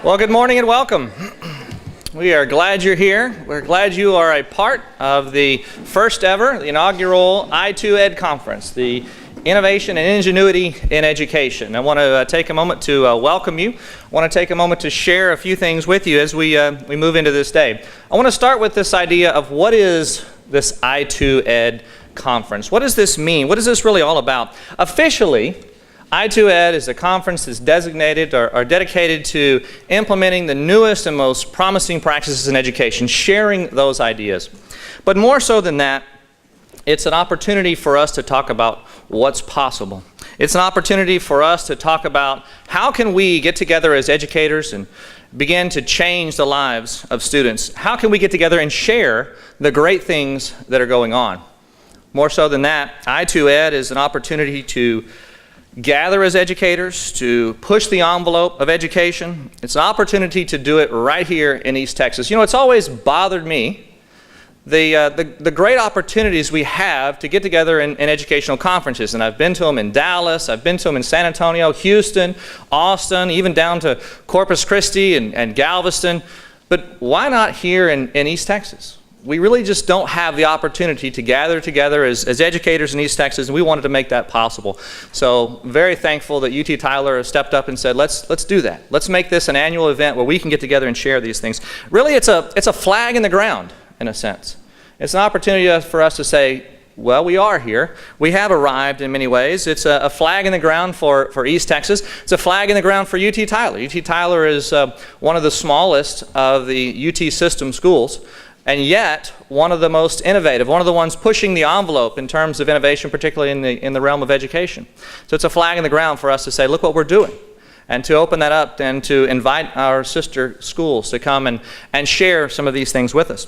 Well, good morning and welcome. We are glad you're here. We're glad you are a part of the first ever, the inaugural i2ED conference, the Innovation and Ingenuity in Education. I want to take a moment to welcome you. I want to take a moment to share a few things with you as we move into this day. I want to start with this idea of what is this i2ED conference? What does this mean? What is this really all about? Officially, i2ED is a conference that's designated or dedicated to implementing the newest and most promising practices in education, sharing those ideas. But more so than that, it's an opportunity for us to talk about what's possible. It's an opportunity for us to talk about how can we get together as educators and begin to change the lives of students. How can we get together and share the great things that are going on? More so than that, i2ED is an opportunity to gather as educators, to push the envelope of education. It's an opportunity to do it right here in East Texas. You know, it's always bothered me, the great opportunities we have to get together in educational conferences. And I've been to them in Dallas, I've been to them in San Antonio, Houston, Austin, even down to Corpus Christi and Galveston. But why not here in East Texas? We really just don't have the opportunity to gather together as educators in East Texas, and we wanted to make that possible. So very thankful that UT Tyler has stepped up and said, let's do that. Let's make this an annual event where we can get together and share these things. Really, it's a flag in the ground, in a sense. It's an opportunity for us to say, well, we are here. We have arrived in many ways. It's a flag in the ground for East Texas. It's a flag in the ground for UT Tyler. UT Tyler is one of the smallest of the UT system schools, and yet one of the most innovative, one of the ones pushing the envelope in terms of innovation, particularly in the realm of education. So it's a flag in the ground for us to say, look what we're doing, and to open that up and to invite our sister schools to come and share some of these things with us.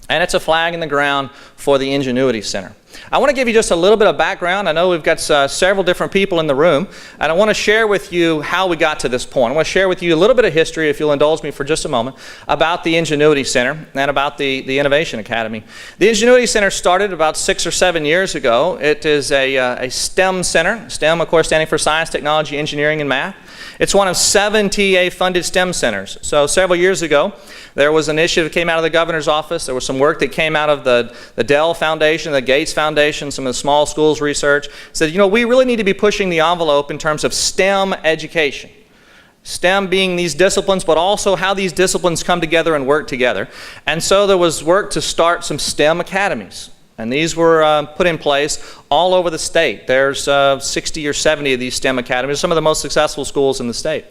And it's a flag in the ground for the Ingenuity Center. I want to give you just a little bit of background. I know we've got several different people in the room, and I want to share with you how we got to this point. I want to share with you a little bit of history, if you'll indulge me for just a moment, about the Ingenuity Center and about the Innovation Academy. The Ingenuity Center started about 6 or 7 years ago. It is a STEM center, STEM, of course, standing for Science, Technology, Engineering, and Math. It's one of 7 TA-funded STEM centers. So several years ago, there was an initiative that came out of the governor's office. There was some work that came out of the Dell Foundation, the Gates Foundation, some of the small schools research. Said, you know, we really need to be pushing the envelope in terms of STEM education. STEM being these disciplines, but also how these disciplines come together and work together. And so there was work to start some STEM academies. And these were put in place all over the state. There's 60 or 70 of these STEM academies, some of the most successful schools in the state.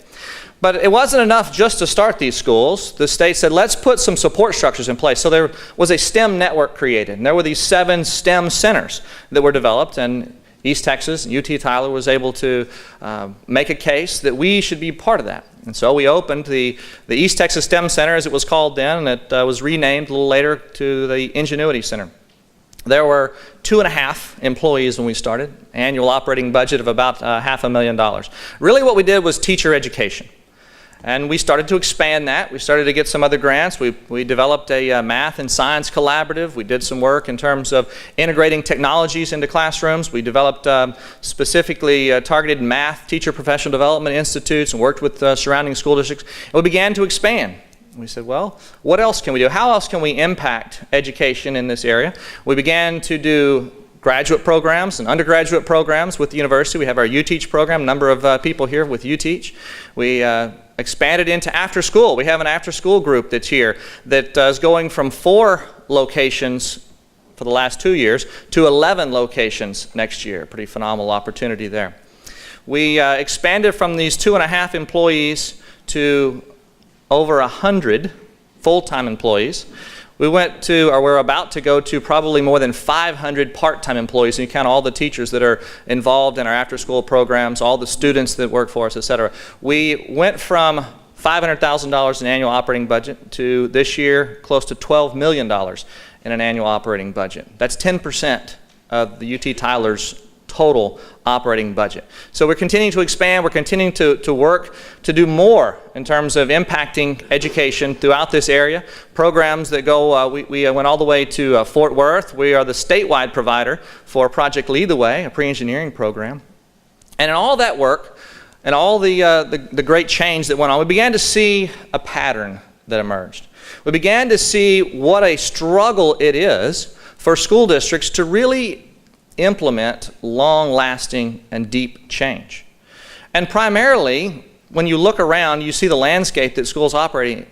But it wasn't enough just to start these schools. The state said, let's put some support structures in place. So there was a STEM network created, and there were these 7 STEM centers that were developed, and East Texas, UT Tyler was able to make a case that we should be part of that. And so we opened the East Texas STEM Center, as it was called then, and it was renamed a little later to the Ingenuity Center. There were 2.5 employees when we started, annual operating budget of about $500,000. Really what we did was teacher education. And we started to expand that. We started to get some other grants. We developed a math and science collaborative. We did some work in terms of integrating technologies into classrooms. We developed specifically targeted math teacher professional development institutes and worked with surrounding school districts. And we began to expand. We said, well, what else can we do? How else can we impact education in this area? We began to do graduate programs and undergraduate programs with the university. We have our UTeach program, a number of people here with UTeach. We expanded into after school. We have an after school group that's here that is going from 4 locations for the last 2 years to 11 locations next year. Pretty phenomenal opportunity there. We expanded from these 2.5 employees to over 100 full-time employees. We went to, or we're about to go to, probably more than 500 part-time employees. And you count all the teachers that are involved in our after-school programs, all the students that work for us, etc. We went from $500,000 in annual operating budget to this year close to $12 million in an annual operating budget. That's 10% of the UT Tyler's total operating budget. So we're continuing to expand, we're continuing to work to do more in terms of impacting education throughout this area. Programs that go, we went all the way to Fort Worth. We are the statewide provider for Project Lead the Way, a pre-engineering program. And in all that work, and all the great change that went on, we began to see a pattern that emerged. We began to see what a struggle it is for school districts to really implement long-lasting and deep change. And primarily, when you look around, you see the landscape that schools operate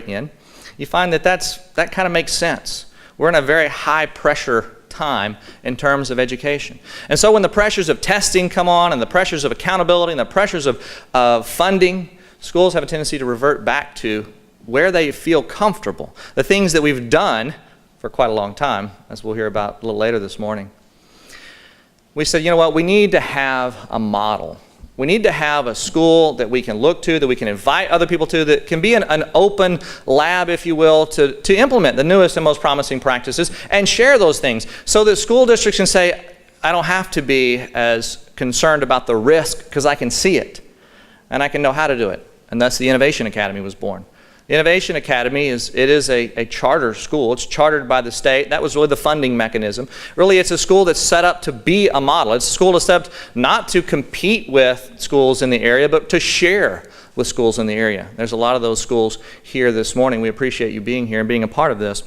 in, you find that that kind of makes sense. We're in a very high-pressure time in terms of education. And so when the pressures of testing come on, and the pressures of accountability, and the pressures of funding, schools have a tendency to revert back to where they feel comfortable, the things that we've done for quite a long time, as we'll hear about a little later this morning. We said, you know what, we need to have a model. We need to have a school that we can look to, that we can invite other people to, that can be an open lab, if you will, to implement the newest and most promising practices and share those things so that school districts can say, I don't have to be as concerned about the risk because I can see it and I can know how to do it. And thus the Innovation Academy was born. The Innovation Academy is a charter school. It's chartered by the state. That was really the funding mechanism. Really, it's a school that's set up to be a model. It's a school that's set up not to compete with schools in the area, but to share with schools in the area. There's a lot of those schools here this morning. We appreciate you being here and being a part of this.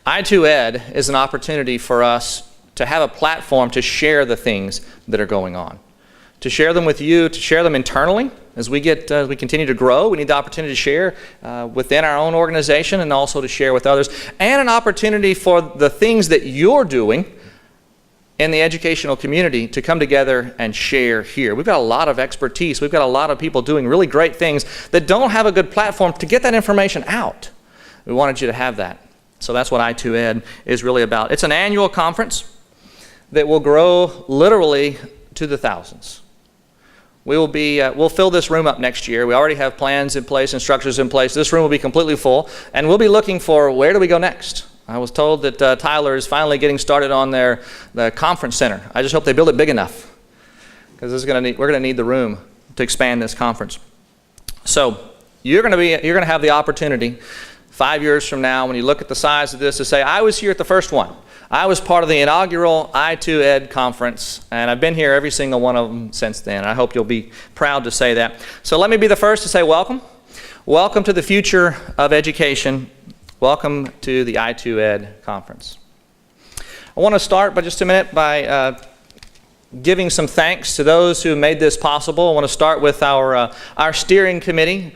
i2ED is an opportunity for us to have a platform to share the things that are going on. To share them with you, to share them internally. As we continue to grow, we need the opportunity to share within our own organization and also to share with others. And an opportunity for the things that you're doing in the educational community to come together and share here. We've got a lot of expertise. We've got a lot of people doing really great things that don't have a good platform to get that information out. We wanted you to have that. So that's what i2ED is really about. It's an annual conference that will grow literally to the thousands. We'll fill this room up next year. We already have plans in place and structures in place. This room will be completely full, and we'll be looking for where do we go next. I was told that Tyler is finally getting started on the conference center. I just hope they build it big enough, because we're going to need the room to expand this conference. So you're going to have the opportunity 5 years from now, when you look at the size of this, to say, I was here at the first one. I was part of the inaugural i2ED conference, and I've been here every single one of them since then. I hope you'll be proud to say that. So let me be the first to say welcome. Welcome to the future of education. Welcome to the i2ED conference. I want to start by just a minute by giving some thanks to those who made this possible. I want to start with our steering committee.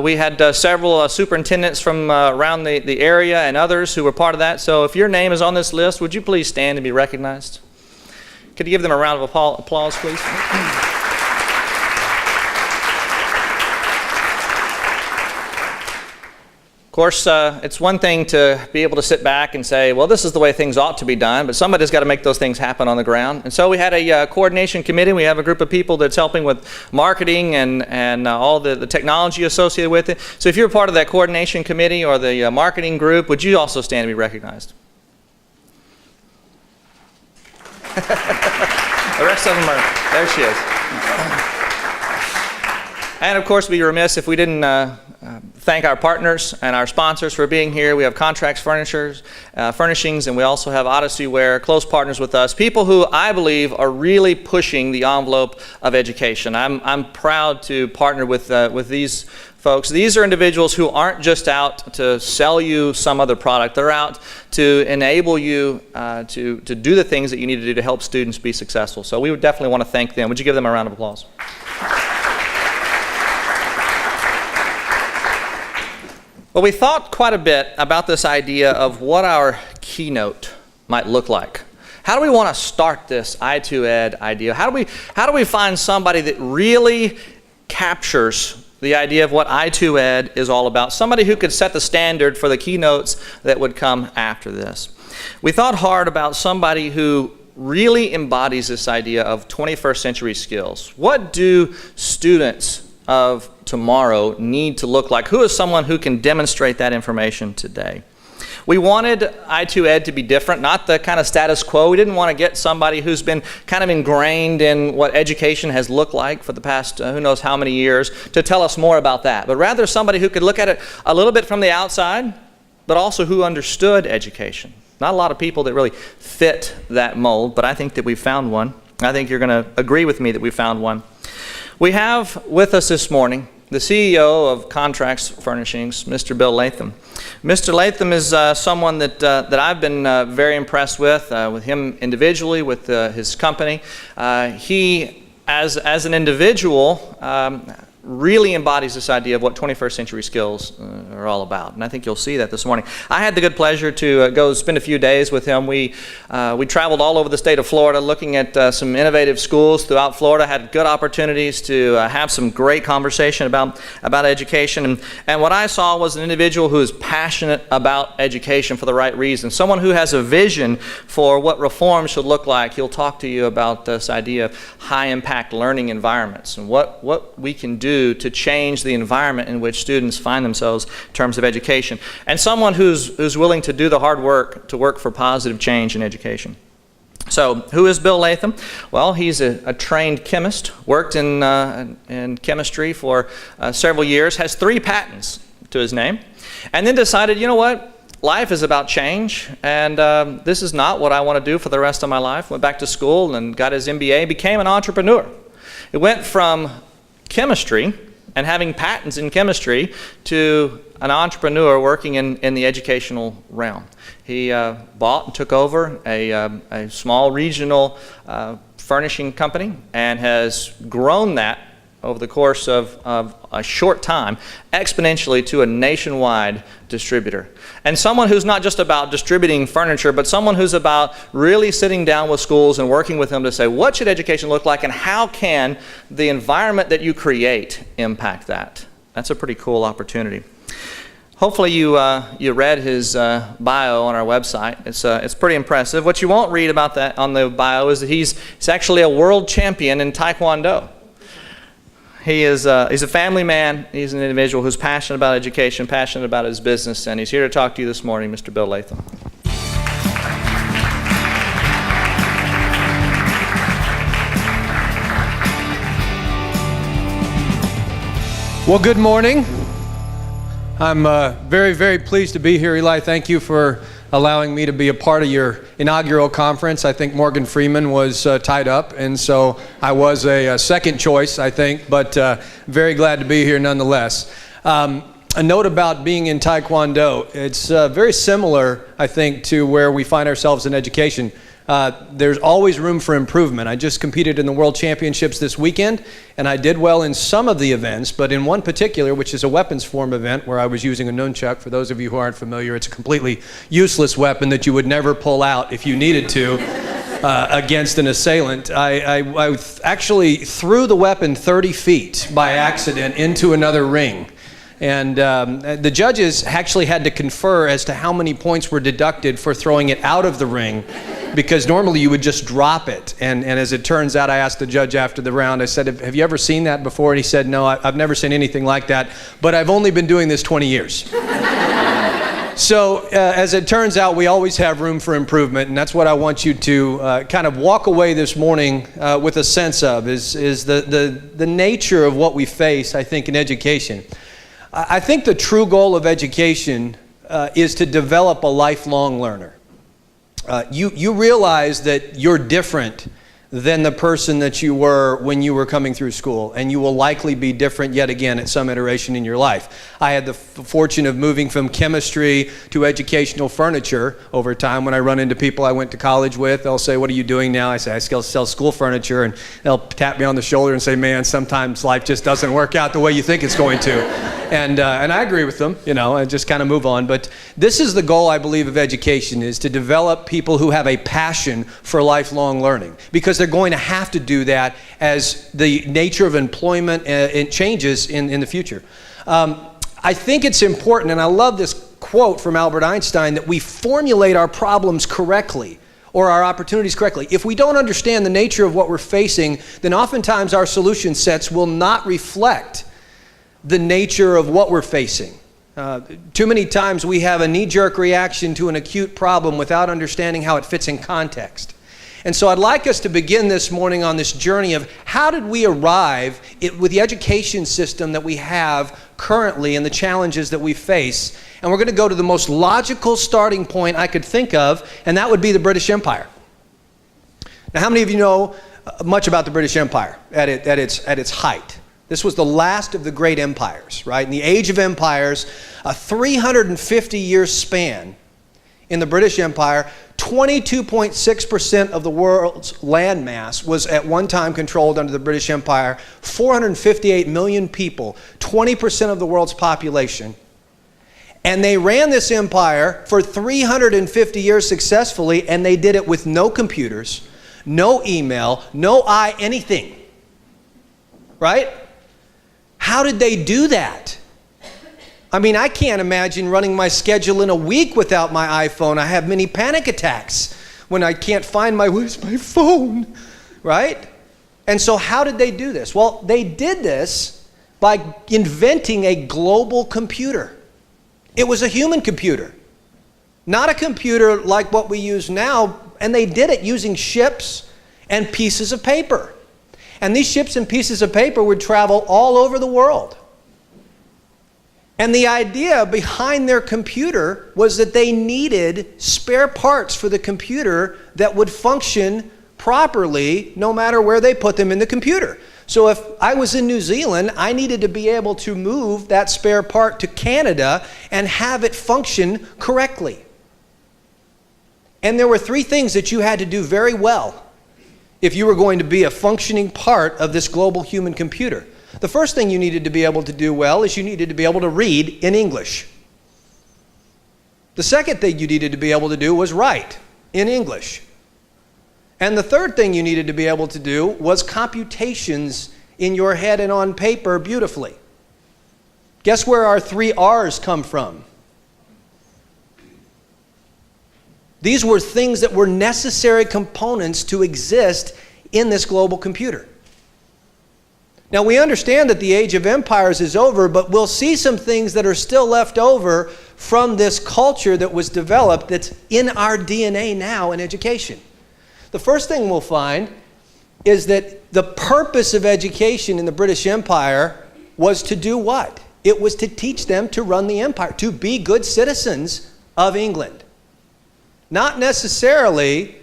We had several superintendents from around the area and others who were part of that. So if your name is on this list, would you please stand and be recognized? Could you give them a round of applause, please? Of course, it's one thing to be able to sit back and say, well, this is the way things ought to be done, but somebody's got to make those things happen on the ground. And so we had a coordination committee. We have a group of people that's helping with marketing and all the technology associated with it. So if you're part of that coordination committee or the marketing group, would you also stand and be recognized? The rest of them are, there she is. And of course, we'd be remiss if we didn't thank our partners and our sponsors for being here. We have Contrax Furnishings, and we also have i2ED, close partners with us, people who I believe are really pushing the envelope of education. I'm proud to partner with these folks. These are individuals who aren't just out to sell you some other product. They're out to enable you to do the things that you need to do to help students be successful. So we would definitely want to thank them. Would you give them a round of applause? Well, we thought quite a bit about this idea of what our keynote might look like. How do we want to start this i2ED idea? How do we find somebody that really captures the idea of what i2ED is all about? Somebody who could set the standard for the keynotes that would come after this. We thought hard about somebody who really embodies this idea of 21st century skills. What do students of tomorrow need to look like? Who is someone who can demonstrate that information today? We wanted i2ED to be different, not the kind of status quo. We didn't want to get somebody who's been kind of ingrained in what education has looked like for the past who knows how many years to tell us more about that, but rather somebody who could look at it a little bit from the outside, but also who understood education. Not a lot of people that really fit that mold, but I think that we found one. I think you're going to agree with me that we found one. We have with us this morning the CEO of Contrax Furnishings, Mr. Bill Latham. Mr. Latham is someone that I've been very impressed with him individually, with his company. He, as an individual, really embodies this idea of what 21st century skills are all about, and I think you'll see that this morning. I had the good pleasure to go spend a few days with him. We traveled all over the state of Florida looking at some innovative schools throughout Florida, had good opportunities to have some great conversation about education, and what I saw was an individual who is passionate about education for the right reason, someone who has a vision for what reform should look like. He'll talk to you about this idea of high-impact learning environments and what we can do to change the environment in which students find themselves in terms of education, and someone who's willing to do the hard work to work for positive change in education. So, who is Bill Latham? Well, he's a trained chemist, worked in chemistry for several years, has 3 patents to his name, and then decided, you know what? Life is about change, and this is not what I want to do for the rest of my life. Went back to school and got his MBA, became an entrepreneur. It went from chemistry and having patents in chemistry to an entrepreneur working in the educational realm. He bought and took over a small regional furnishing company and has grown that over the course of a short time exponentially to a nationwide distributor. And someone who's not just about distributing furniture, but someone who's about really sitting down with schools and working with them to say, what should education look like and how can the environment that you create impact that? That's a pretty cool opportunity. Hopefully you read his bio on our website. It's pretty impressive. What you won't read about that on the bio is that he's actually a world champion in Taekwondo. He's a family man. He's an individual who's passionate about education, passionate about his business, and he's here to talk to you this morning, Mr. Bill Latham. Well, good morning. I'm very, very pleased to be here, Eli. Thank you for allowing me to be a part of your inaugural conference. I think Morgan Freeman was tied up, and so I was a second choice, I think, but very glad to be here nonetheless. A note about being in Taekwondo. It's very similar, I think, to where we find ourselves in education. There's always room for improvement. I just competed in the World Championships this weekend, and I did well in some of the events, but in one particular, which is a weapons form event where I was using a nunchuck. For those of you who aren't familiar, it's a completely useless weapon that you would never pull out if you needed to against an assailant. I actually threw the weapon 30 feet by accident into another ring. And the judges actually had to confer as to how many points were deducted for throwing it out of the ring, because normally you would just drop it. And as it turns out, I asked the judge after the round, I said, have you ever seen that before? And he said, no, I've never seen anything like that, but I've only been doing this 20 years. So as it turns out, we always have room for improvement, and that's what I want you to kind of walk away this morning with a sense of, is the nature of what we face, I think, in education. I think the true goal of education is to develop a lifelong learner. You realize that you're different than the person that you were when you were coming through school, and you will likely be different yet again at some iteration in your life. I had the fortune of moving from chemistry to educational furniture over time. When I run into people I went to college with, they'll say, what are you doing now? I say, I still sell school furniture, and they'll tap me on the shoulder and say, man, sometimes life just doesn't work out the way you think it's going to. And I agree with them, and just kind of move on. But this is the goal, I believe, of education, is to develop people who have a passion for lifelong learning, because they're going to have to do that as the nature of employment it changes in the future. I think it's important, and I love this quote from Albert Einstein, that we formulate our problems correctly, or our opportunities correctly. If we don't understand the nature of what we're facing, then oftentimes our solution sets will not reflect the nature of what we're facing. Too many times we have a knee-jerk reaction to an acute problem without understanding how it fits in context. And so I'd like us to begin this morning on this journey of how did we arrive with the education system that we have currently and the challenges that we face. And we're going to go to the most logical starting point I could think of, and that would be the British Empire. Now, how many of you know much about the British Empire at its height. This was the last of the great empires, right? In the age of empires, a 350-year span in the British Empire, 22.6% of the world's landmass was at one time controlled under the British Empire, 458 million people, 20% of the world's population. And they ran this empire for 350 years successfully, and they did it with no computers, no email, no anything, right? How did they do that? I mean, I can't imagine running my schedule in a week without my iPhone. I have many panic attacks when I can't find where's my phone, right? And so how did they do this? Well, they did this by inventing a global computer. It was a human computer, not a computer like what we use now, and they did it using ships and pieces of paper. And these ships and pieces of paper would travel all over the world. And the idea behind their computer was that they needed spare parts for the computer that would function properly no matter where they put them in the computer. So if I was in New Zealand, I needed to be able to move that spare part to Canada and have it function correctly. And there were three things that you had to do very well if you were going to be a functioning part of this global human computer. The first thing you needed to be able to do well is you needed to be able to read in English. The second thing you needed to be able to do was write in English. And the third thing you needed to be able to do was computations in your head and on paper beautifully. Guess where our 3 R's come from? These were things that were necessary components to exist in this global computer. Now, we understand that the age of empires is over, but we'll see some things that are still left over from this culture that was developed that's in our DNA now in education. The first thing we'll find is that the purpose of education in the British Empire was to do what? It was to teach them to run the empire, to be good citizens of England. Not necessarily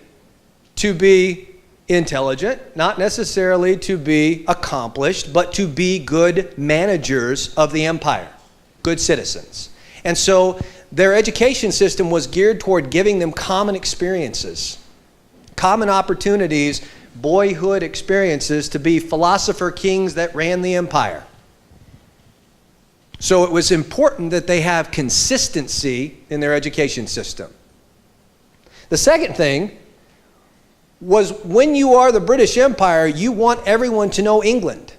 to be intelligent, not necessarily to be accomplished, but to be good managers of the empire, good citizens. And so their education system was geared toward giving them common experiences, common opportunities, boyhood experiences to be philosopher kings that ran the empire. So it was important that they have consistency in their education system. The second thing was when you are the British Empire, you want everyone to know England.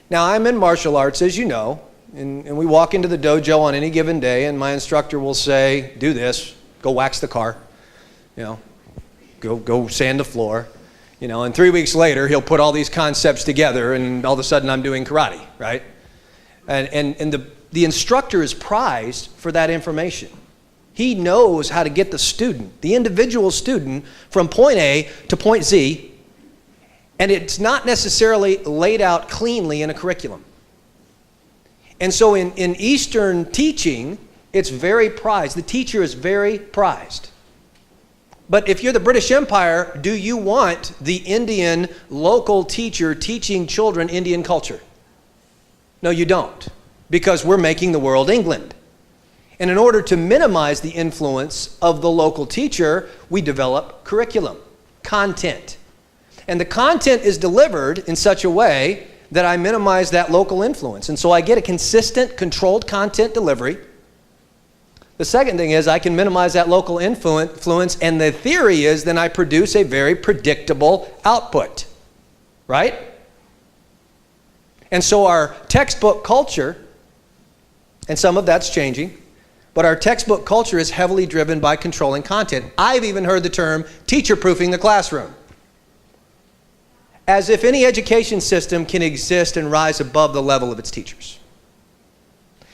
Now, I'm in martial arts, as you know, and we walk into the dojo on any given day, and my instructor will say, do this, go wax the car, go sand the floor, and 3 weeks later, he'll put all these concepts together, and all of a sudden, I'm doing karate, right? And the instructor is prized for that information. He knows how to get the student, the individual student, from point A to point Z, and it's not necessarily laid out cleanly in a curriculum. And so in Eastern teaching, it's very prized. The teacher is very prized. But if you're the British Empire, do you want the Indian local teacher teaching children Indian culture? No, you don't, because we're making the world England. And in order to minimize the influence of the local teacher, we develop curriculum, content. And the content is delivered in such a way that I minimize that local influence. And so I get a consistent, controlled content delivery. The second thing is I can minimize that local influence, and the theory is then I produce a very predictable output, right? And so our textbook culture, and some of that's changing, but our textbook culture is heavily driven by controlling content. I've even heard the term teacher-proofing the classroom. As if any education system can exist and rise above the level of its teachers.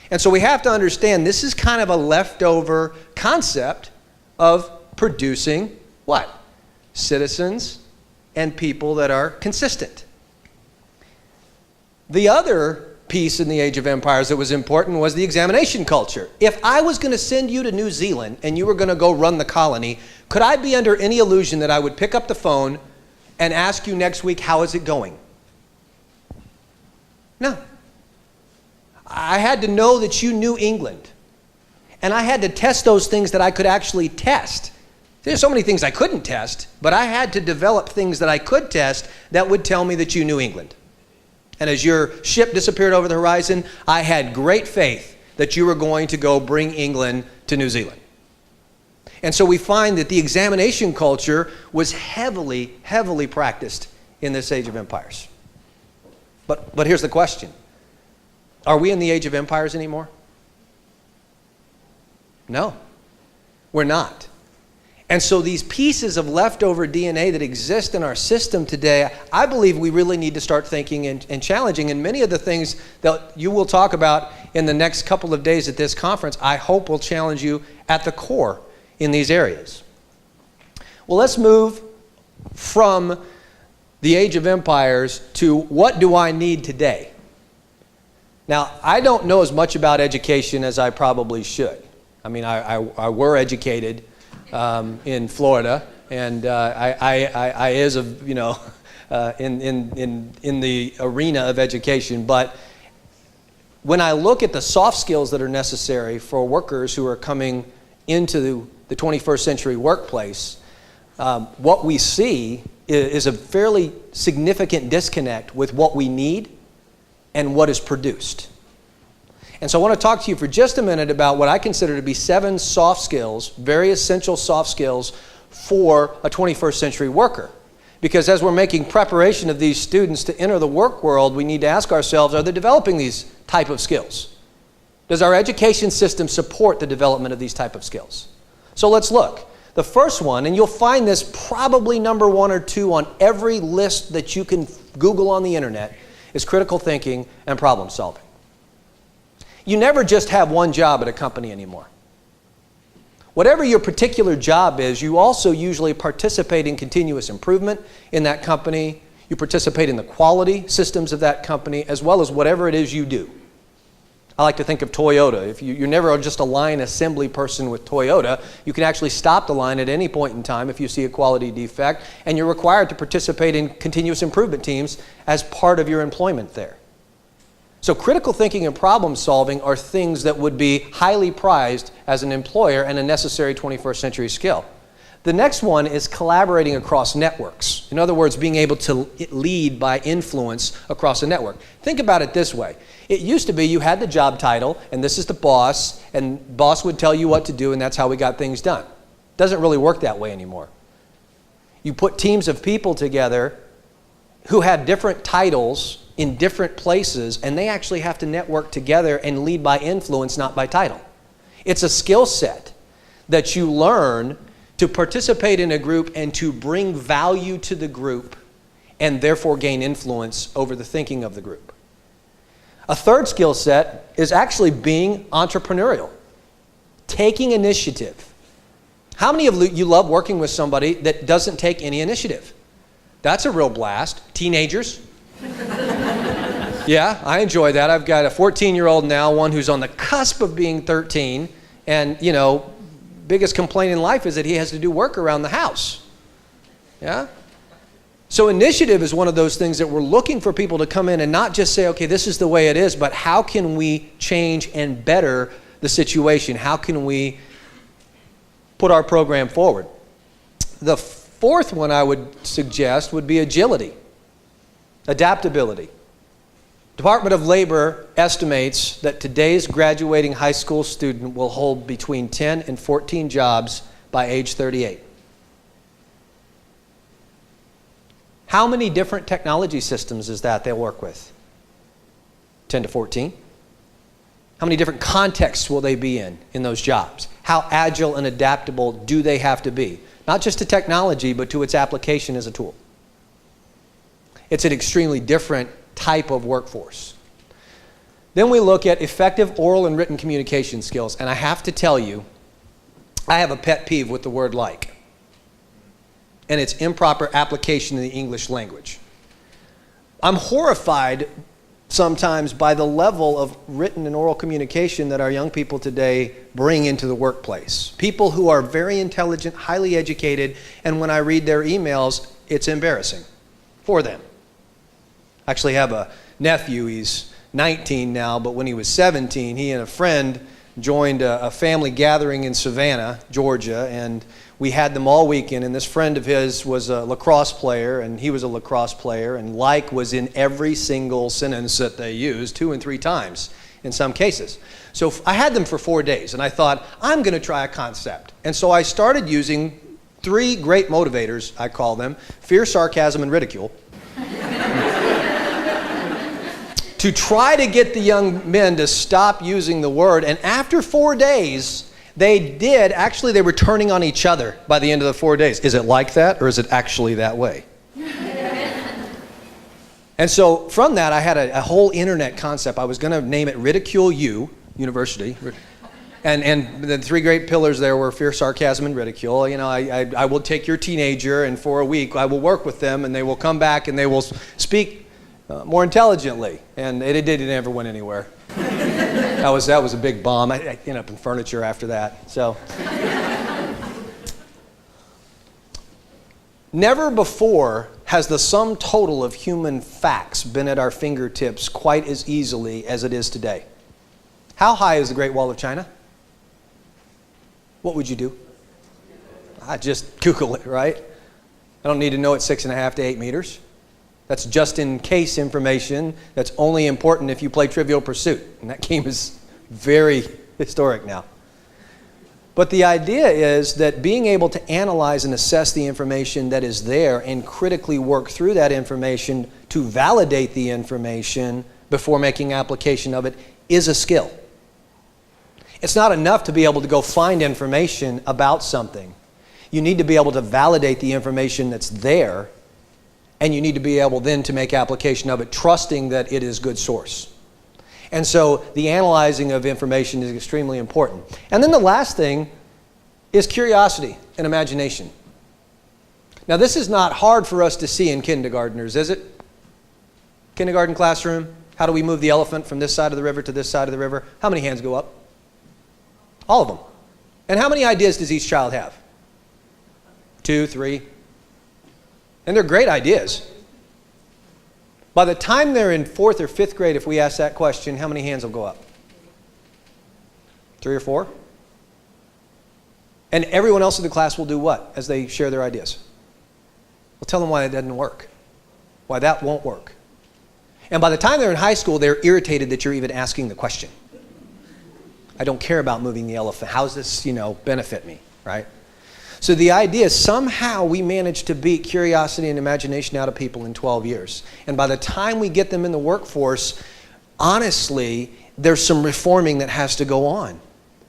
And so we have to understand this is kind of a leftover concept of producing what? Citizens and people that are consistent. The other piece in the Age of Empires that was important was the examination culture. If I was going to send you to New Zealand and you were going to go run the colony, could I be under any illusion that I would pick up the phone and ask you next week, how is it going? No. I had to know that you knew England. And I had to test those things that I could actually test. There's so many things I couldn't test, but I had to develop things that I could test that would tell me that you knew England. And as your ship disappeared over the horizon, I had great faith that you were going to go bring England to New Zealand. And so we find that the examination culture was heavily, heavily practiced in this age of empires. But here's the question. Are we in the age of empires anymore? No, we're not. And so these pieces of leftover DNA that exist in our system today, I believe we really need to start thinking and challenging. And many of the things that you will talk about in the next couple of days at this conference, I hope will challenge you at the core in these areas. Well, let's move from the age of empires to what do I need today? Now, I don't know as much about education as I probably should. I mean, I were educated in Florida, and I is a in the arena of education. But when I look at the soft skills that are necessary for workers who are coming into the 21st century workplace, what we see is a fairly significant disconnect with what we need and what is produced. And so I want to talk to you for just a minute about what I consider to be 7 soft skills, very essential soft skills for a 21st century worker. Because as we're making preparation of these students to enter the work world, we need to ask ourselves, are they developing these type of skills? Does our education system support the development of these type of skills? So let's look. The first one, and you'll find this probably number 1 or 2 on every list that you can Google on the internet, is critical thinking and problem solving. You never just have one job at a company anymore. Whatever your particular job is, you also usually participate in continuous improvement in that company. You participate in the quality systems of that company, as well as whatever it is you do. I like to think of Toyota. If you're never just a line assembly person with Toyota, you can actually stop the line at any point in time if you see a quality defect, and you're required to participate in continuous improvement teams as part of your employment there. So critical thinking and problem solving are things that would be highly prized as an employer and a necessary 21st century skill. The next one is collaborating across networks. In other words, being able to lead by influence across a network. Think about it this way. It used to be you had the job title, and this is the boss, and boss would tell you what to do, and that's how we got things done. It doesn't really work that way anymore. You put teams of people together who had different titles in different places, and they actually have to network together and lead by influence, not by title. It's a skill set that you learn to participate in a group and to bring value to the group and therefore gain influence over the thinking of the group. A third skill set is actually being entrepreneurial, taking initiative. How many of you love working with somebody that doesn't take any initiative? That's a real blast. Teenagers? Yeah, I enjoy that. I've got a 14-year-old now, one who's on the cusp of being 13, and, biggest complaint in life is that he has to do work around the house. Yeah? So initiative is one of those things that we're looking for people to come in and not just say, okay, this is the way it is, but how can we change and better the situation? How can we put our program forward? The fourth one I would suggest would be agility, adaptability. Department of Labor estimates that today's graduating high school student will hold between 10 and 14 jobs by age 38. How many different technology systems is that they'll work with? 10 to 14. How many different contexts will they be in those jobs? How agile and adaptable do they have to be? Not just to technology, but to its application as a tool. It's an extremely different type of workforce. Then we look at effective oral and written communication skills. And I have to tell you, I have a pet peeve with the word like. And its improper application in the English language. I'm horrified sometimes by the level of written and oral communication that our young people today bring into the workplace. People who are very intelligent, highly educated, and when I read their emails, it's embarrassing for them. I actually have a nephew. He's 19 now, but when he was 17, he and a friend joined a family gathering in Savannah, Georgia, and we had them all weekend, and this friend of his was a lacrosse player, and he was a lacrosse player, and like was in every single sentence that they used, 2 and 3 times in some cases. So I had them for 4 days, and I thought, I'm going to try a concept. And so I started using 3 great motivators, I call them, fear, sarcasm, and ridicule, to try to get the young men to stop using the word. And after 4 days, they were turning on each other by the end of the 4 days. Is it like that, or is it actually that way? And so from that, I had a whole internet concept. I was going to name it Ridicule U, University. And the 3 great pillars there were fear, sarcasm, and ridicule. You know, I will take your teenager, and for a week, I will work with them, and they will come back, and they will speak more intelligently. And it never went anywhere. That was a big bomb. I ended up in furniture after that. So, never before has the sum total of human facts been at our fingertips quite as easily as it is today. How high is the Great Wall of China? What would you do? I just Google it, right? I don't need to know it's 6.5 to 8 meters. That's just in case information that's only important if you play Trivial Pursuit. And that game is very historic now. But the idea is that being able to analyze and assess the information that is there and critically work through that information to validate the information before making application of it is a skill. It's not enough to be able to go find information about something. You need to be able to validate the information that's there, and you need to be able then to make application of it, trusting that it is good source. And so the analyzing of information is extremely important. And then the last thing is curiosity and imagination. Now, this is not hard for us to see in kindergartners, is it? Kindergarten classroom, how do we move the elephant from this side of the river to this side of the river? How many hands go up? All of them. And how many ideas does each child have? 2, 3. And they're great ideas. By the time they're in 4th or 5th grade, if we ask that question, how many hands will go up? 3 or 4? And everyone else in the class will do what as they share their ideas? We'll tell them why it doesn't work, why that won't work. And by the time they're in high school, they're irritated that you're even asking the question. I don't care about moving the elephant. How does this, benefit me, right? So the idea is somehow we manage to beat curiosity and imagination out of people in 12 years. And by the time we get them in the workforce, honestly, there's some reforming that has to go on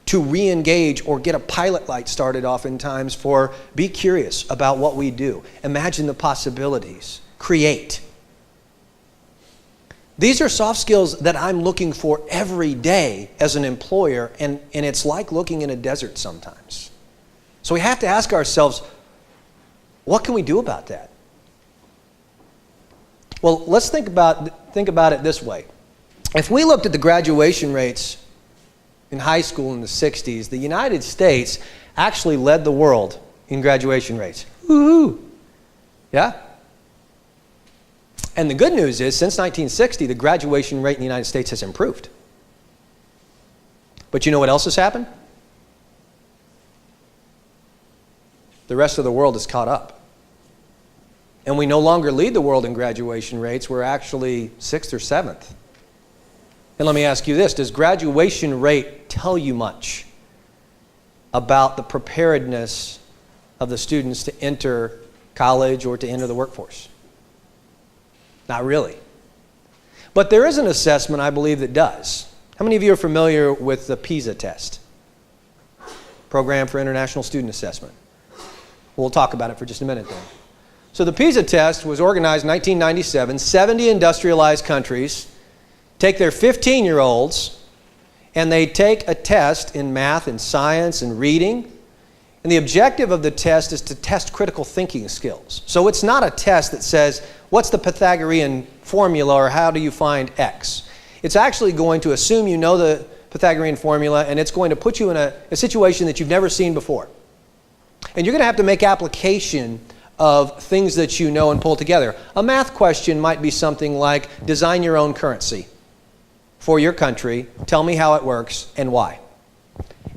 to re-engage or get a pilot light started oftentimes for be curious about what we do. Imagine the possibilities. Create. These are soft skills that I'm looking for every day as an employer, and it's like looking in a desert sometimes. So we have to ask ourselves, what can we do about that? Well, let's think about it this way. If we looked at the graduation rates in high school in the 60s, the United States actually led the world in graduation rates. Woo-hoo! Yeah? And the good news is, since 1960, the graduation rate in the United States has improved. But you know what else has happened? The rest of the world has caught up. And we no longer lead the world in graduation rates. We're actually 6th or 7th. And let me ask you this. Does graduation rate tell you much about the preparedness of the students to enter college or to enter the workforce? Not really. But there is an assessment, I believe, that does. How many of you are familiar with the PISA test? Program for International Student Assessment. We'll talk about it for just a minute then. So the PISA test was organized in 1997. 70 industrialized countries take their 15-year-olds and they take a test in math and science and reading. And the objective of the test is to test critical thinking skills. So it's not a test that says, what's the Pythagorean formula or how do you find X? It's actually going to assume you know the Pythagorean formula, and it's going to put you in a situation that you've never seen before. And you're going to have to make application of things that you know and pull together. A math question might be something like, design your own currency for your country, tell me how it works and why.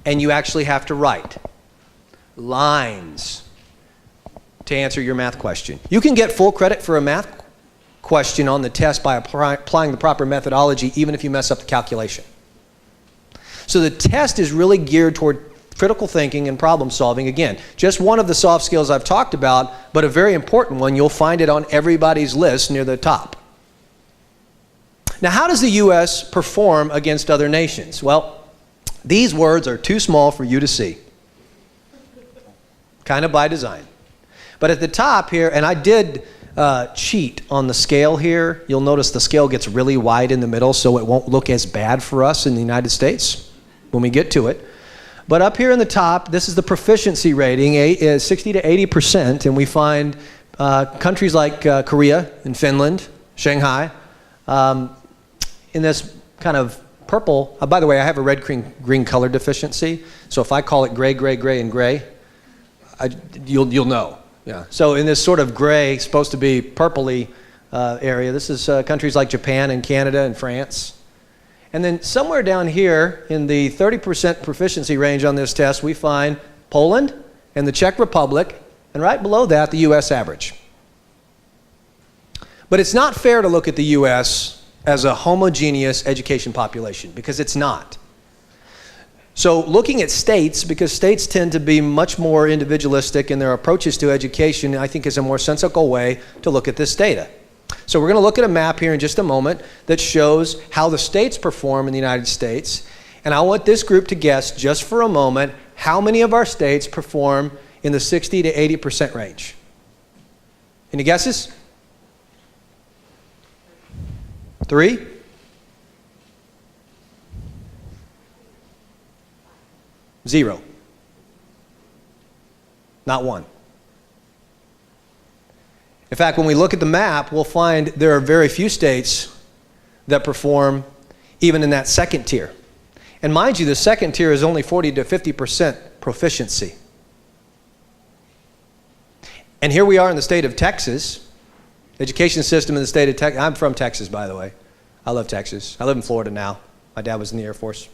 And you actually have to write lines to answer your math question. You can get full credit for a math question on the test by applying the proper methodology, even if you mess up the calculation. So the test is really geared toward critical thinking and problem solving. Again, just one of the soft skills I've talked about, but a very important one. You'll find it on everybody's list near the top. Now, how does the U.S. perform against other nations? Well, these words are too small for you to see, kind of by design. But at the top here, and I did cheat on the scale here. You'll notice the scale gets really wide in the middle, so it won't look as bad for us in the United States when we get to it. But up here in the top, this is the proficiency rating, 60 to 80%, and we find countries like Korea and Finland, Shanghai, in this kind of purple. By the way, I have a red-green color deficiency, so if I call it gray, gray, gray, and gray, you'll know. Yeah. So in this sort of gray, supposed to be purpley area, this is countries like Japan and Canada and France. And then somewhere down here in the 30% proficiency range on this test, we find Poland and the Czech Republic, and right below that, the U.S. average. But it's not fair to look at the U.S. as a homogeneous education population, because it's not. So looking at states, because states tend to be much more individualistic in their approaches to education, I think is a more sensible way to look at this data. So we're going to look at a map here in just a moment that shows how the states perform in the United States. And I want this group to guess just for a moment how many of our states perform in the 60 to 80% range. Any guesses? 3? Zero. Not one. In fact, when we look at the map, we'll find there are very few states that perform even in that second tier. And mind you, the second tier is only 40 to 50% proficiency. And here we are in the state of Texas, education system in the state of Texas. I'm from Texas, by the way. I love Texas. I live in Florida now. My dad was in the Air Force.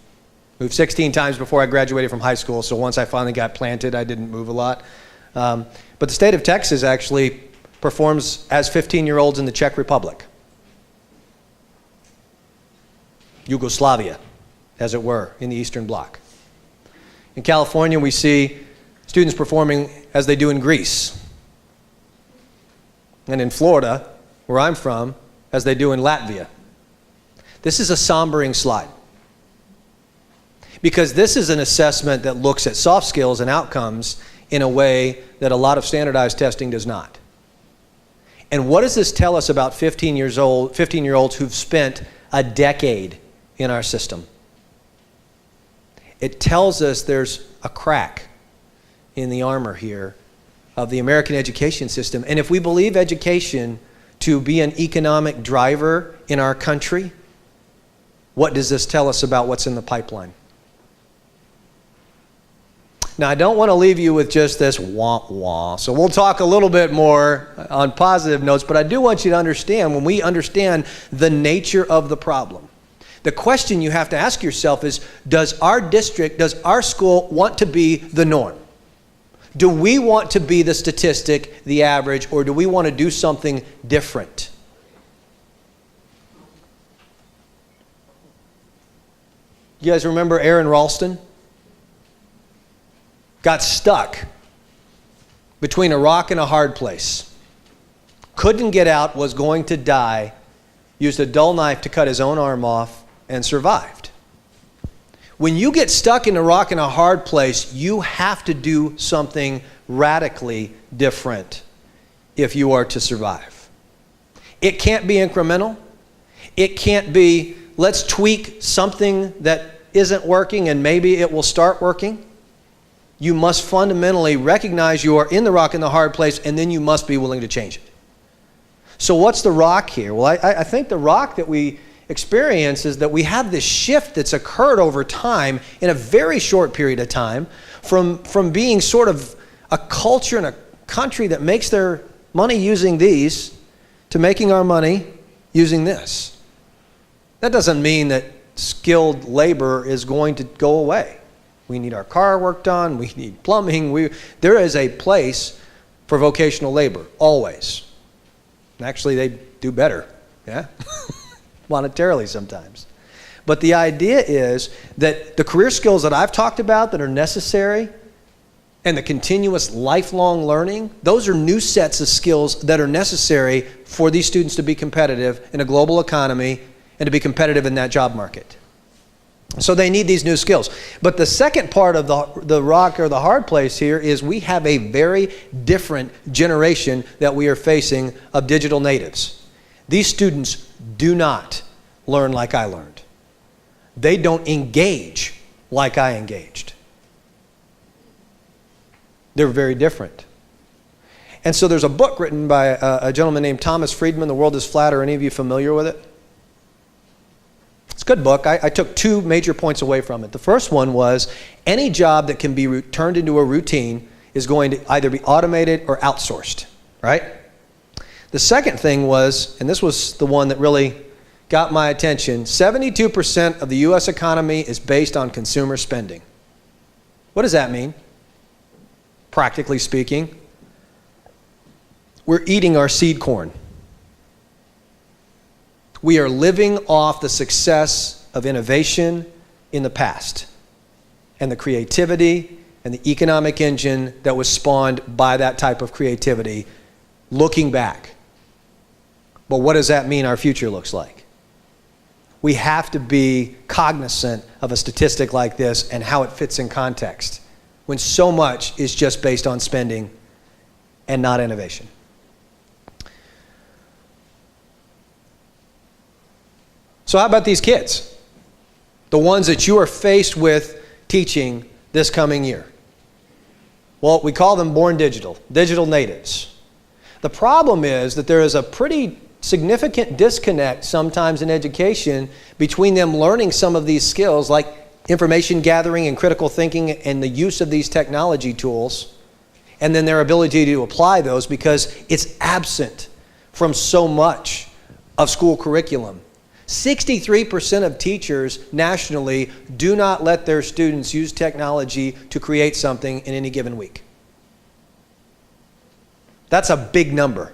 Moved 16 times before I graduated from high school, so once I finally got planted, I didn't move a lot. But the state of Texas actually performs as 15-year-olds in the Czech Republic. Yugoslavia, as it were, in the Eastern Bloc. In California, we see students performing as they do in Greece. And in Florida, where I'm from, as they do in Latvia. This is a sombering slide, because this is an assessment that looks at soft skills and outcomes in a way that a lot of standardized testing does not. And what does this tell us about 15-year-olds who've spent a decade in our system? It tells us there's a crack in the armor here of the American education system. And if we believe education to be an economic driver in our country, what does this tell us about what's in the pipeline? Now, I don't want to leave you with just this wah-wah. So we'll talk a little bit more on positive notes, but I do want you to understand, when we understand the nature of the problem, the question you have to ask yourself is, does our district, does our school want to be the norm? Do we want to be the statistic, the average, or do we want to do something different? You guys remember Aaron Ralston? Got stuck between a rock and a hard place. Couldn't get out, was going to die, used a dull knife to cut his own arm off, and survived. When you get stuck in a rock and a hard place, you have to do something radically different if you are to survive. It can't be incremental. It can't be, let's tweak something that isn't working and maybe it will start working. You must fundamentally recognize you are in the rock and the hard place, and then you must be willing to change it. So what's the rock here? Well, I think the rock that we experience is that we have this shift that's occurred over time in a very short period of time from being sort of a culture and a country that makes their money using these to making our money using this. That doesn't mean that skilled labor is going to go away. We need our car worked on, we need plumbing. There is a place for vocational labor, always. And actually, they do better, yeah? Monetarily sometimes. But the idea is that the career skills that I've talked about that are necessary and the continuous lifelong learning, those are new sets of skills that are necessary for these students to be competitive in a global economy and to be competitive in that job market. So they need these new skills. But the second part of the rock or the hard place here is we have a very different generation that we are facing of digital natives. These students do not learn like I learned. They don't engage like I engaged. They're very different. And so there's a book written by a gentleman named Thomas Friedman, The World is Flat. Are any of you familiar with it? It's a good book. I took two major points away from it. The first one was any job that can be turned into a routine is going to either be automated or outsourced, right? The second thing was, and this was the one that really got my attention, 72% of the U.S. economy is based on consumer spending. What does that mean? Practically speaking, we're eating our seed corn. We are living off the success of innovation in the past and the creativity and the economic engine that was spawned by that type of creativity looking back. But what does that mean our future looks like? We have to be cognizant of a statistic like this and how it fits in context when so much is just based on spending and not innovation. So how about these kids? The ones that you are faced with teaching this coming year. Well, we call them born digital natives. The problem is that there is a pretty significant disconnect sometimes in education between them learning some of these skills like information gathering and critical thinking and the use of these technology tools and then their ability to apply those because it's absent from so much of school curriculum. 63% of teachers nationally do not let their students use technology to create something in any given week. That's a big number.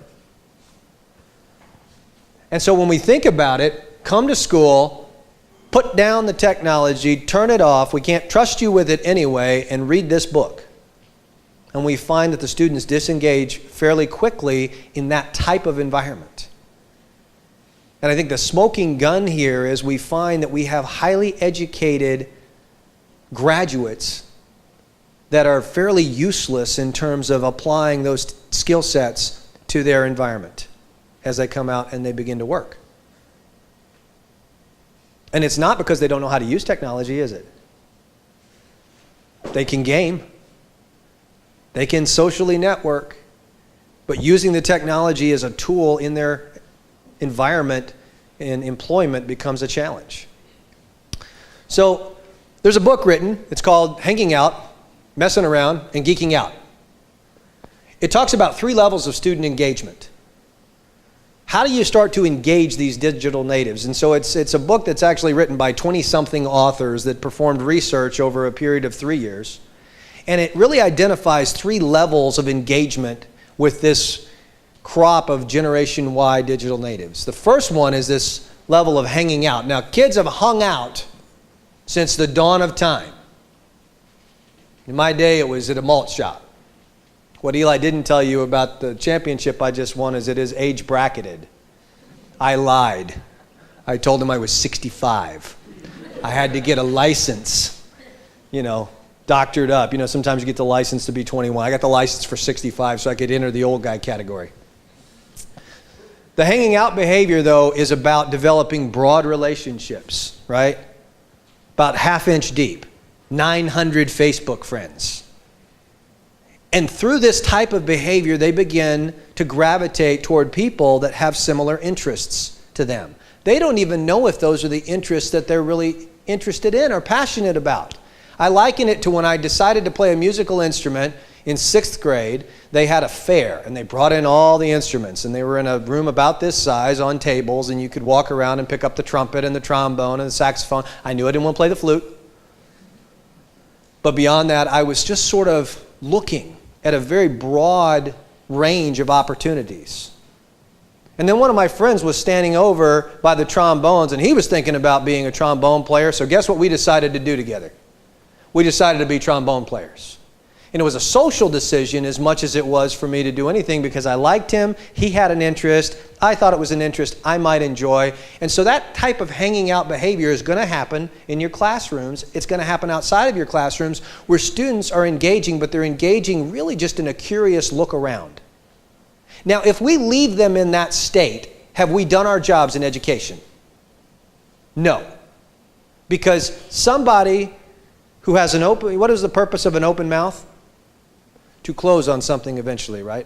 And so when we think about it, come to school, put down the technology, turn it off, we can't trust you with it anyway, and read this book. And we find that the students disengage fairly quickly in that type of environment. And I think the smoking gun here is we find that we have highly educated graduates that are fairly useless in terms of applying those skill sets to their environment as they come out and they begin to work. And it's not because they don't know how to use technology, is it? They can game. They can socially network. But using the technology as a tool in their environment and employment becomes a challenge. So there's a book written. It's called Hanging Out, Messing Around, and Geeking Out. It talks about 3 levels of student engagement. How do you start to engage these digital natives? And so it's a book that's actually written by 20-something authors that performed research over a period of 3 years. And it really identifies 3 levels of engagement with this crop of Generation Y digital natives. The first one is this level of hanging out. Now, kids have hung out since the dawn of time. In my day, it was at a malt shop. What Eli didn't tell you about the championship I just won is it is age bracketed. I lied. I told him I was 65. I had to get a license, doctored up. Sometimes you get the license to be 21. I got the license for 65 so I could enter the old guy category. The hanging out behavior, though, is about developing broad relationships, right? About half-inch deep, 900 Facebook friends. And through this type of behavior, they begin to gravitate toward people that have similar interests to them. They don't even know if those are the interests that they're really interested in or passionate about. I liken it to when I decided to play a musical instrument In 6th grade, they had a fair, and they brought in all the instruments, and they were in a room about this size on tables, and you could walk around and pick up the trumpet and the trombone and the saxophone. I knew I didn't want to play the flute. But beyond that, I was just sort of looking at a very broad range of opportunities. And then one of my friends was standing over by the trombones, and he was thinking about being a trombone player, so guess what we decided to do together? We decided to be trombone players. And it was a social decision as much as it was for me to do anything because I liked him, he had an interest, I thought it was an interest I might enjoy. And so that type of hanging out behavior is going to happen in your classrooms. It's going to happen outside of your classrooms where students are engaging, but they're engaging really just in a curious look around. Now, if we leave them in that state, have we done our jobs in education? No. Because somebody who has an open, what is the purpose of an open mouth? To close on something eventually, right?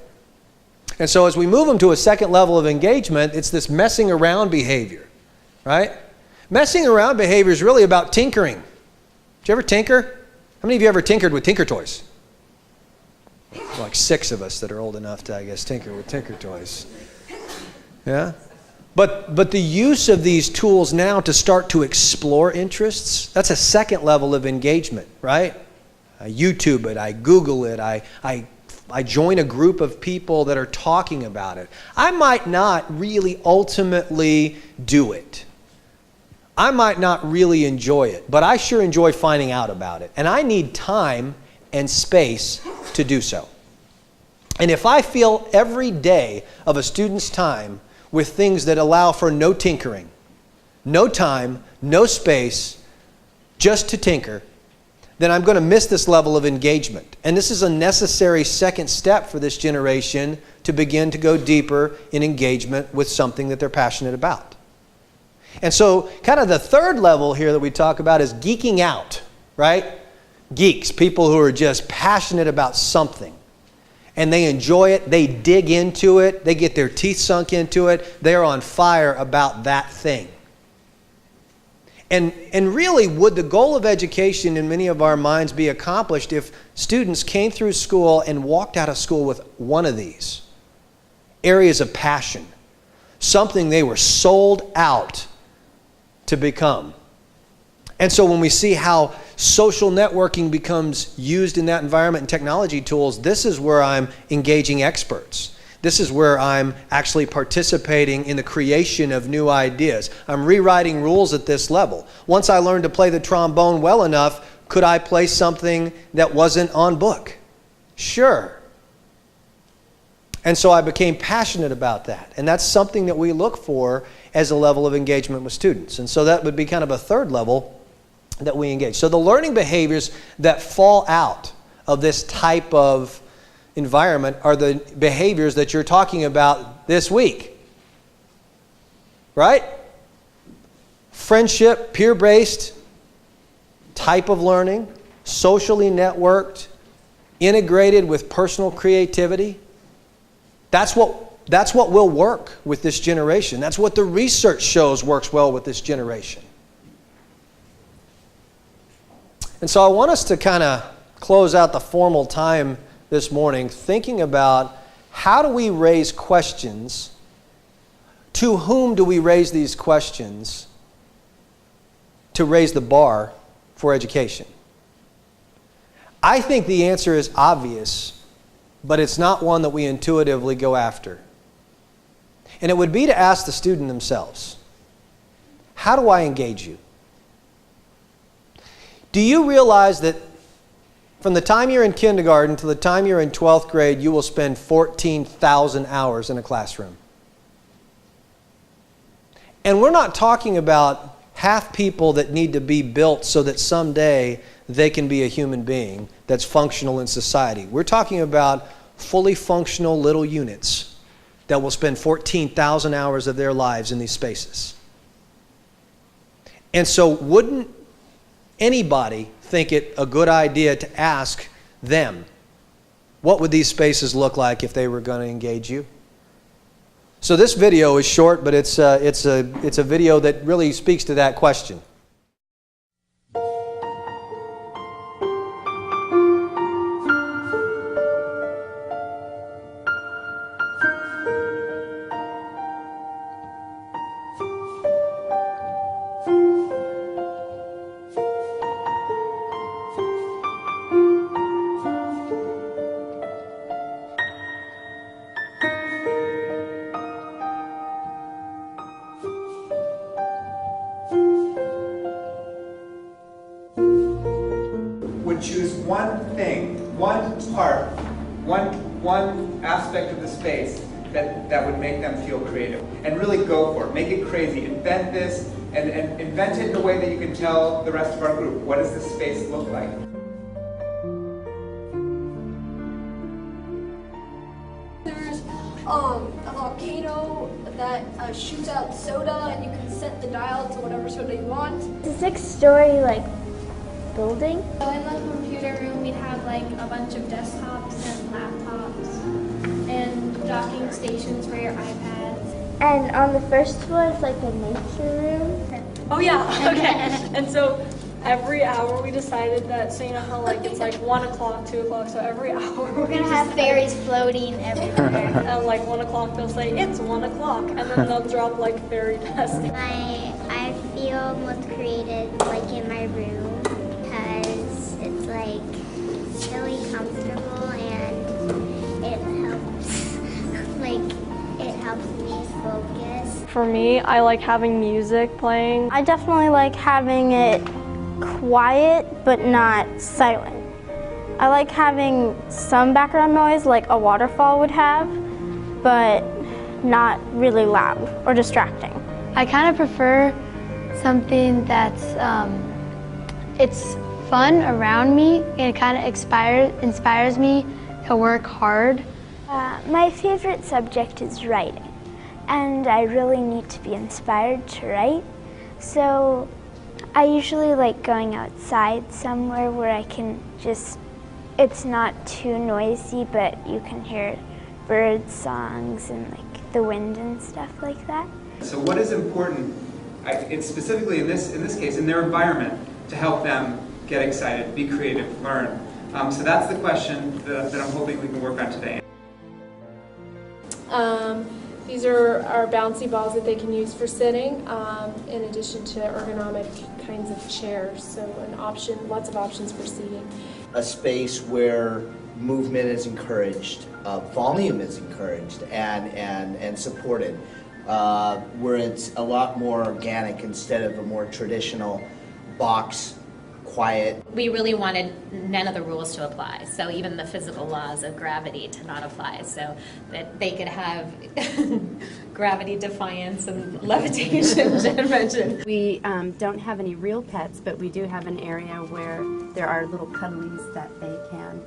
And so as we move them to a second level of engagement, it's this messing around behavior, right? Messing around behavior is really about tinkering. Did you ever tinker? How many of you ever tinkered with tinker toys? Like 6 of us that are old enough to, I guess, tinker with tinker toys. Yeah? But the use of these tools now to start to explore interests, that's a second level of engagement, right? I YouTube it, I Google it, I join a group of people that are talking about it. I might not really ultimately do it. I might not really enjoy it, but I sure enjoy finding out about it. And I need time and space to do so. And if I fill every day of a student's time with things that allow for no tinkering, no time, no space, just to tinker, then I'm going to miss this level of engagement. And this is a necessary second step for this generation to begin to go deeper in engagement with something that they're passionate about. And so kind of the third level here that we talk about is geeking out, right? Geeks, people who are just passionate about something. And they enjoy it, they dig into it, they get their teeth sunk into it, they're on fire about that thing. And really, would the goal of education in many of our minds be accomplished if students came through school and walked out of school with one of these areas of passion, something they were sold out to become? And so when we see how social networking becomes used in that environment and technology tools, this is where I'm engaging experts. This is where I'm actually participating in the creation of new ideas. I'm rewriting rules at this level. Once I learned to play the trombone well enough, could I play something that wasn't on book? Sure. And so I became passionate about that. And that's something that we look for as a level of engagement with students. And so that would be kind of a third level that we engage. So the learning behaviors that fall out of this type of environment are the behaviors that you're talking about this week. Right? Friendship, peer-based type of learning, socially networked, integrated with personal creativity. That's what will work with this generation. That's what the research shows works well with this generation. And so I want us to kind of close out the formal time this morning thinking about how do we raise questions, to whom do we raise these questions to raise the bar for education? I think the answer is obvious, but it's not one that we intuitively go after. And it would be to ask the student themselves, how do I engage you? Do you realize that from the time you're in kindergarten to the time you're in 12th grade, you will spend 14,000 hours in a classroom? And we're not talking about half people that need to be built so that someday they can be a human being that's functional in society. We're talking about fully functional little units that will spend 14,000 hours of their lives in these spaces. And so wouldn't anybody think it a good idea to ask them, what would these spaces look like if they were going to engage you? So this video is short, but it's a video that really speaks to that question. one thing, one part, one aspect of the space that would make them feel creative. And really go for it. Make it crazy. Invent this, and invent it in a way that you can tell the rest of our group, what does this space look like? There's a volcano that shoots out soda, and you can set the dial to whatever soda you want. It's a 6-story building. So in the computer room, we'd have a bunch of desktops and laptops and docking stations for your iPads. And on the first floor is a nature room. Oh yeah, okay. And so every hour we decided that, so you know how it's 1 o'clock, 2 o'clock, so every hour We're gonna have fairies floating everywhere. and 1 o'clock they'll say, it's 1 o'clock, and then they'll drop fairy dust. I feel most creative in my room because it's really comfortable and it helps me focus. For me, I like having music playing. I definitely like having it quiet but not silent. I like having some background noise like a waterfall would have, but not really loud or distracting. I kind of prefer something that's it's fun around me and it kind of inspires me to work hard. My favorite subject is writing, and I really need to be inspired to write. So I usually like going outside somewhere where I can it's not too noisy, but you can hear bird songs and the wind and stuff like that. So what is important, it's specifically in this case, in their environment, to help them get excited, be creative, learn. So that's the question that I'm hoping we can work on today. These are our bouncy balls that they can use for sitting, in addition to ergonomic kinds of chairs. So lots of options for seating. A space where movement is encouraged, volume is encouraged and supported, where it's a lot more organic instead of a more traditional box, quiet. We really wanted none of the rules to apply, so even the physical laws of gravity to not apply, so that they could have gravity defiance and levitation, Jen mentioned. We don't have any real pets, but we do have an area where there are little cuddlies that they can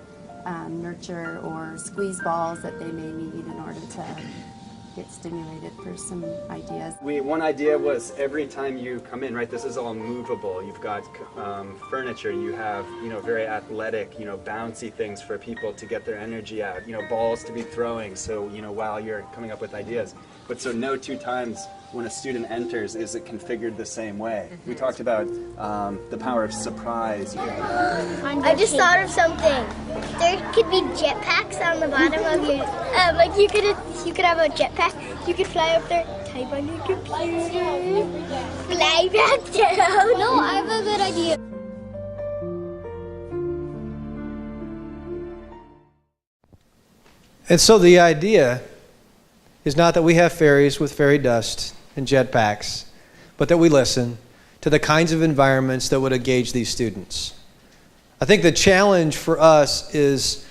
nurture, or squeeze balls that they may need in order to get stimulated for some ideas. One idea was every time you come in, right, this is all movable. You've got furniture, you have, very athletic, bouncy things for people to get their energy out, balls to be throwing, so, while you're coming up with ideas. But so no 2 times when a student enters is it configured the same way. We talked about the power of surprise. I just thought of something. There could be jetpacks on the bottom of your, you could have a jetpack. You could fly up there, type on your computer, fly back down. No, I have a good idea. And so the idea is not that we have fairies with fairy dust and jetpacks, but that we listen to the kinds of environments that would engage these students. I think the challenge for us is,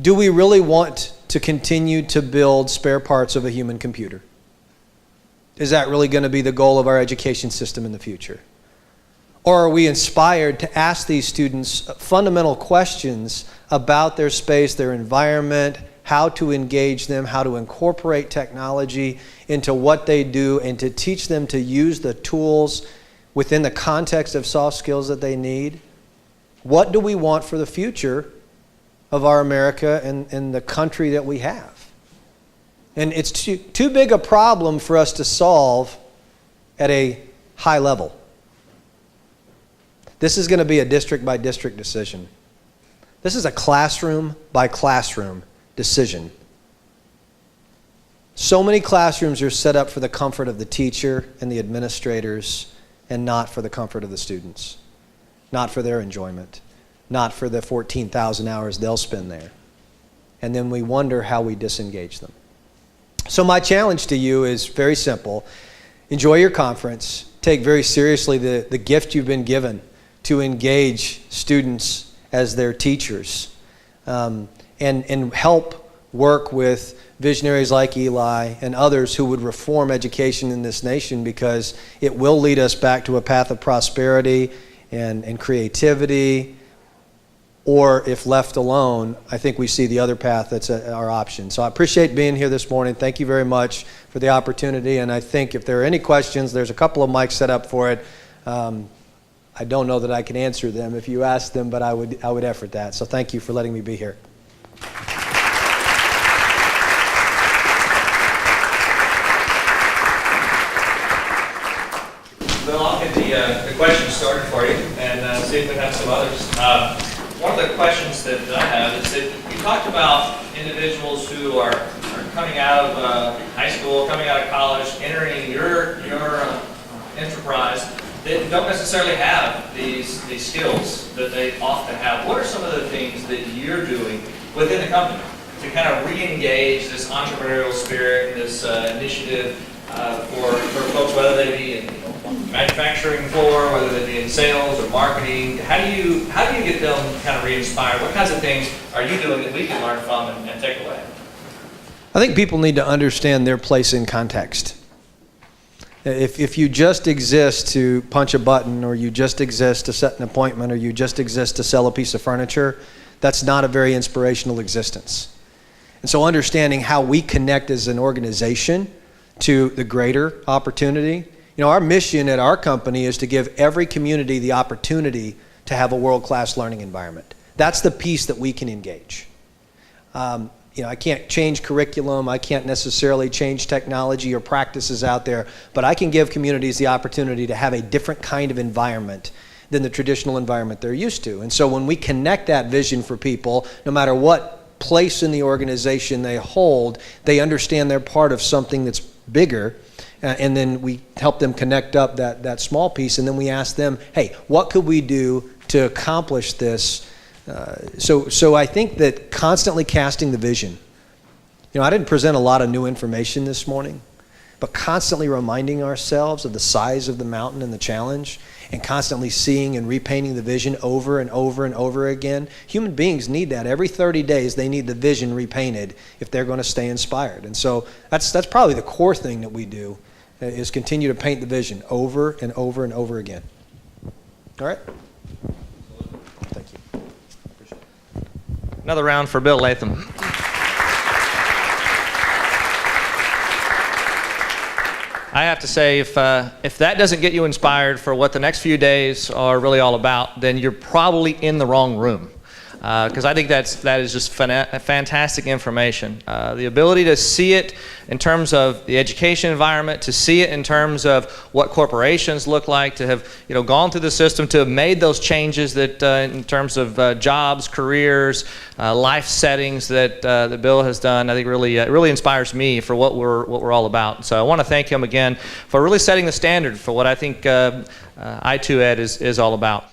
do we really want to continue to build spare parts of a human computer? Is that really going to be the goal of our education system in the future? Or are we inspired to ask these students fundamental questions about their space, their environment, how to engage them, how to incorporate technology into what they do, and to teach them to use the tools within the context of soft skills that they need? What do we want for the future of our America and the country that we have? And it's too big a problem for us to solve at a high level. This is going to be a district by district decision. This is a classroom by classroom decision. So many classrooms are set up for the comfort of the teacher and the administrators, and not for the comfort of the students, not for their enjoyment, not for the 14,000 hours they'll spend there. And then we wonder how we disengage them. So my challenge to you is very simple. Enjoy your conference. Take very seriously the gift you've been given to engage students as their teachers, and help work with visionaries like Eli and others who would reform education in this nation, because it will lead us back to a path of prosperity and creativity. Or if left alone, I think we see the other path that's our option. So I appreciate being here this morning. Thank you very much for the opportunity. And I think if there are any questions, there's a couple of mics set up for it. I don't know that I can answer them if you ask them, but I would effort that. So thank you for letting me be here. Well, I'll get the questions started for you and see if we have some others. One of the questions that I have is that you talked about individuals who are coming out of high school, coming out of college, entering your enterprise that don't necessarily have these skills that they ought to have. What are some of the things that you're doing within the company to kind of re-engage this entrepreneurial spirit, this initiative for folks, whether they be in manufacturing floor, whether they be in sales or marketing? How do you get them kind of re-inspired? What kinds of things are you doing that we can learn from and take away? I think people need to understand their place in context. If you just exist to punch a button, or you just exist to set an appointment, or you just exist to sell a piece of furniture, that's not a very inspirational existence. And so understanding how we connect as an organization to the greater opportunity. You know, our mission at our company is to give every community the opportunity to have a world-class learning environment. That's the piece that we can engage. You know, I can't change curriculum, I can't necessarily change technology or practices out there, but I can give communities the opportunity to have a different kind of environment than the traditional environment they're used to. And so when we connect that vision for people, no matter what place in the organization they hold, they understand they're part of something that's bigger. And then we help them connect up that small piece, and then we ask them, hey, what could we do to accomplish this? So I think that constantly casting the vision. You know, I didn't present a lot of new information this morning, but constantly reminding ourselves of the size of the mountain and the challenge, and constantly seeing and repainting the vision over and over and over again. Human beings need that. Every 30 days, they need the vision repainted if they're going to stay inspired. And so that's probably the core thing that we do, is continue to paint the vision over and over and over again. All right? Thank you. Appreciate it. Another round for Bill Latham. I have to say, if that doesn't get you inspired for what the next few days are really all about, then you're probably in the wrong room. Because I think that is just fantastic information. The ability to see it in terms of the education environment, to see it in terms of what corporations look like, to have gone through the system, to have made those changes that in terms of jobs, careers, life settings that Bill has done. I think really inspires me for what we're all about. So I want to thank him again for really setting the standard for what I think i2ED is all about.